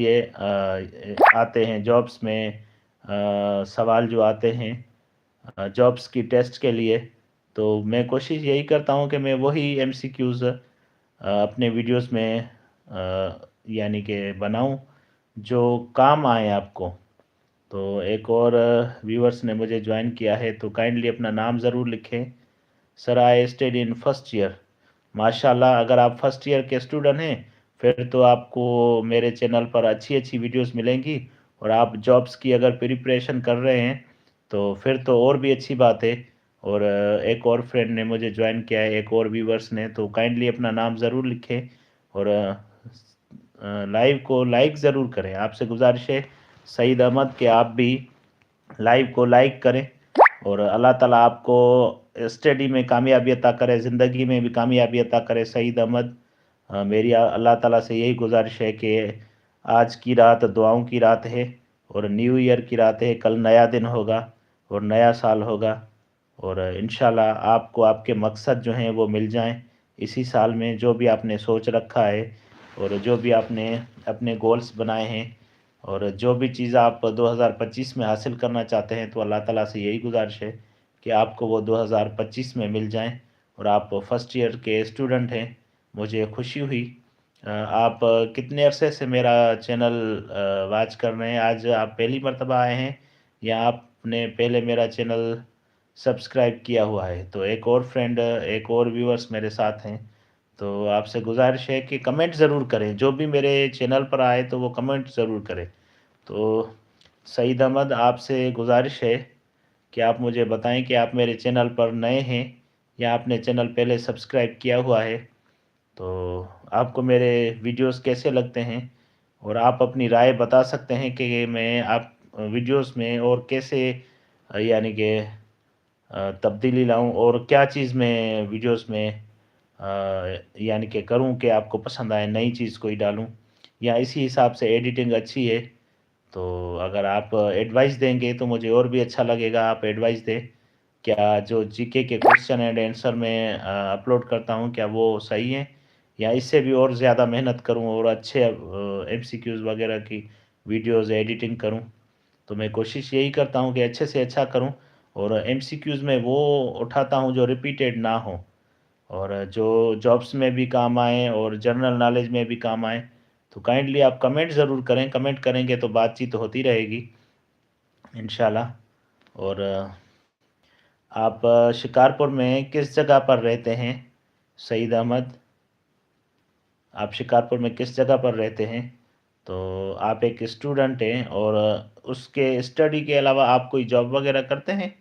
ये आते हैं जॉब्स में, सवाल जो आते हैं जॉब्स की टेस्ट के लिए, तो मैं कोशिश यही करता हूँ कि मैं वही एमसीक्यूज़ अपने वीडियोस में यानी कि बनाऊँ जो काम आए आपको। तो एक और व्यूअर्स ने मुझे ज्वाइन किया है, तो काइंडली अपना नाम ज़रूर लिखें। Sir I study in first year. माशाल्लाह, अगर आप फर्स्ट ईयर के स्टूडेंट हैं फिर तो आपको मेरे चैनल पर अच्छी अच्छी वीडियोस मिलेंगी, और आप जॉब्स की अगर प्रिपरेशन कर रहे हैं तो फिर तो और भी अच्छी बात है। और एक और फ्रेंड ने मुझे ज्वाइन किया है, एक और व्यूवर्स ने, तो काइंडली अपना नाम ज़रूर लिखें और लाइव को लाइक ज़रूर करें। आपसे गुजारिश है सईद अहमद कि आप भी लाइव को लाइक करें, और अल्लाह ताला आपको स्टडी में कामयाबी अता करे, ज़िंदगी में भी कामयाबी अता करे सईद अहमद। मेरी अल्लाह ताला से यही गुजारिश है कि आज की रात दुआओं की रात है और न्यू ईयर की रात है, कल नया दिन होगा और नया साल होगा, और इंशाल्लाह आपको आपके मकसद जो हैं वो मिल जाएं इसी साल में, जो भी आपने सोच रखा है और जो भी आपने अपने गोल्स बनाए हैं और जो भी चीज़ आप 2025 में हासिल करना चाहते हैं, तो अल्लाह ताला से यही गुजारिश है कि आपको वो 2025 में मिल जाएं। और आप फर्स्ट ईयर के स्टूडेंट हैं, मुझे खुशी हुई। आप कितने अरसे से मेरा चैनल वॉच कर रहे हैं? आज आप पहली मर्तबा आए हैं या आपने पहले मेरा चैनल सब्सक्राइब किया हुआ है? तो एक और फ्रेंड, एक और व्यूअर्स मेरे साथ हैं, तो आपसे गुजारिश है कि कमेंट ज़रूर करें, जो भी मेरे चैनल पर आए तो वो कमेंट ज़रूर करें। तो सईद अहमद, आपसे गुजारिश है कि आप मुझे बताएं कि आप मेरे चैनल पर नए हैं या आपने चैनल पहले सब्सक्राइब किया हुआ है। तो आपको मेरे वीडियोस कैसे लगते हैं, और आप अपनी राय बता सकते हैं कि मैं आप वीडियोस में और कैसे यानी कि तब्दीली लाऊं, और क्या चीज़ मैं वीडियोस में यानी कि करूं कि आपको पसंद आए, नई चीज़ कोई डालूं या इसी हिसाब से एडिटिंग अच्छी है। तो अगर आप एडवाइस देंगे तो मुझे और भी अच्छा लगेगा। आप एडवाइस दें, क्या जो जीके के क्वेश्चन एंड आंसर मैं अपलोड करता हूँ क्या वो सही है, या इससे भी और ज़्यादा मेहनत करूँ और अच्छे एमसीक्यूज़ वगैरह की वीडियोज़ एडिटिंग करूँ? तो मैं कोशिश यही करता हूँ कि अच्छे से अच्छा करूँ, और एमसीक्यूज़ में वो उठाता हूँ जो रिपीटेड ना हो और जो जॉब्स में भी काम आए और जनरल नॉलेज में भी काम आए। तो काइंडली आप कमेंट ज़रूर करें, कमेंट करेंगे तो बातचीत होती रहेगी इंशाल्लाह। और आप शिकारपुर में किस जगह पर रहते हैं सईद अहमद? आप शिकारपुर में किस जगह पर रहते हैं? तो आप एक स्टूडेंट हैं, और उसके स्टडी के अलावा आप कोई जॉब वगैरह करते हैं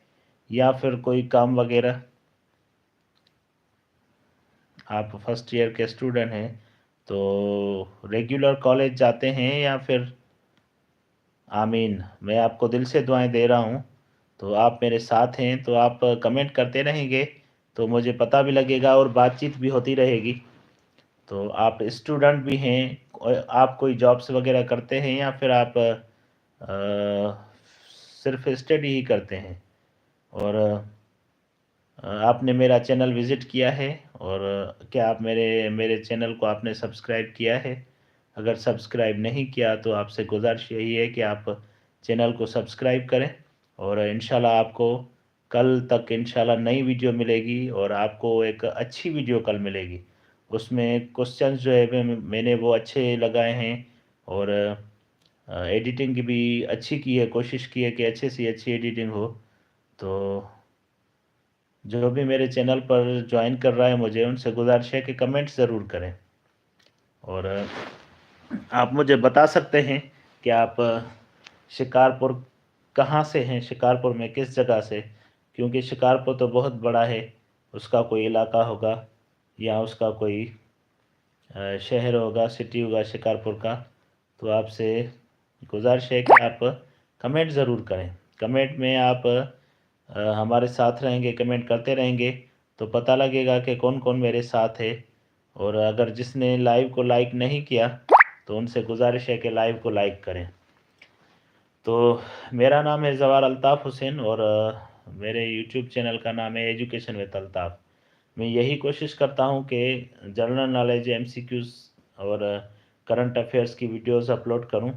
या फिर कोई काम वगैरह? आप फर्स्ट ईयर के स्टूडेंट हैं, तो रेगुलर कॉलेज जाते हैं या फिर? आमीन, मैं आपको दिल से दुआएं दे रहा हूँ। तो आप मेरे साथ हैं तो आप कमेंट करते रहेंगे तो मुझे पता भी लगेगा और बातचीत भी होती रहेगी। तो आप स्टूडेंट भी हैं, आप कोई जॉब्स वगैरह करते हैं या फिर आप सिर्फ स्टडी ही करते हैं? और आपने मेरा चैनल विज़िट किया है, और क्या आप मेरे मेरे चैनल को आपने सब्सक्राइब किया है? अगर सब्सक्राइब नहीं किया तो आपसे गुजारिश यही है कि आप चैनल को सब्सक्राइब करें, और इंशाल्लाह आपको कल तक इंशाल्लाह नई वीडियो मिलेगी, और आपको एक अच्छी वीडियो कल मिलेगी। उसमें क्वेश्चंस जो है मैंने वो अच्छे लगाए हैं, और एडिटिंग की भी अच्छी की है, कोशिश की है कि अच्छे से अच्छी एडिटिंग हो। तो जो भी मेरे चैनल पर ज्वाइन कर रहा है मुझे उनसे गुजारिश है कि कमेंट ज़रूर करें, और आप मुझे बता सकते हैं कि आप शिकारपुर कहाँ से हैं, शिकारपुर में किस जगह से? क्योंकि शिकारपुर तो बहुत बड़ा है, उसका कोई इलाका होगा या उसका कोई शहर होगा, सिटी होगा शिकारपुर का। तो आपसे गुजारिश है कि आप कमेंट ज़रूर करें। कमेंट में आप हमारे साथ रहेंगे, कमेंट करते रहेंगे तो पता लगेगा कि कौन कौन मेरे साथ है। और अगर जिसने लाइव को लाइक नहीं किया तो उनसे गुजारिश है कि लाइव को लाइक करें। तो मेरा नाम है ज़वार अल्ताफ़ हुसैन, और मेरे यूट्यूब चैनल का नाम है एजुकेशन विद अल्ताफ़। मैं यही कोशिश करता हूँ कि जनरल नॉलेज, एमसीक्यूज़ और کرنٹ افیئرس کی ویڈیوز اپلوڈ کروں